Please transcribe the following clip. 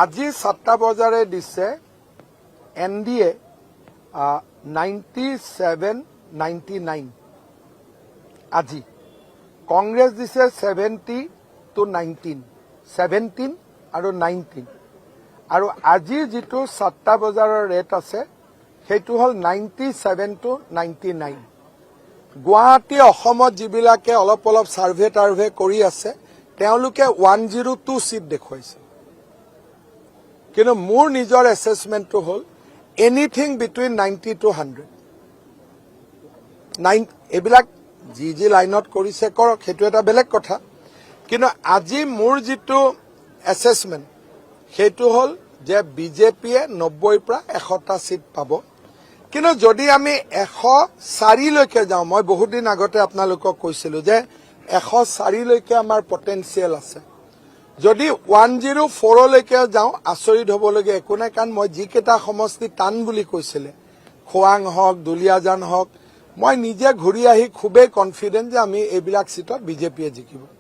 আজি 7টা বজাৰে দিছে NDA 97-99 আজি কংগ্ৰেছ দিছে 70-19 17 আৰু 19 আৰু আজি যিটো 7টা বজাৰ ৰেট আছে সেইটো হল 97-99 গুৱাহাটী অসমত যিবিলাকে অলপ সাৰ্ভে কৰি আছে তেওঁলোকে 102 সিট দেখুৱাইছে কিন্তু মোৰ নিজৰ এছেছমেন্টটো হল এনিথিং বিটুইন 90 to 100 এবিলাক যি লাইনত কৰিছে কৰক সেইটো এটা বেলেগ কথা কিন্তু আজি মোৰ যিটো এছেছমেন্ট সেইটো হল যে বিজেপিয়ে 90 পৰা 100টা সিট পাব কিন্তু যদি আমি 104 লৈকে যাওঁ মই বহুত দিন আগতে আপোনালোকক কৈছিলো যে 104 লৈকে আমাৰ পটেনশিয়াল আছে যদি 104 লৈকে যাওঁ আচৰিত হ'বলগীয়া একো নাই কাৰণ মই যিকেইটা সমষ্টি টান বুলি কৈছিলে খোৱাং হওক দুলিয়াজান হওক মই নিজে ঘূৰি আহি খুবেই কনফিডেন্ট যে আমি এইবিলাক সিটত বিজেপিয়ে জিকিব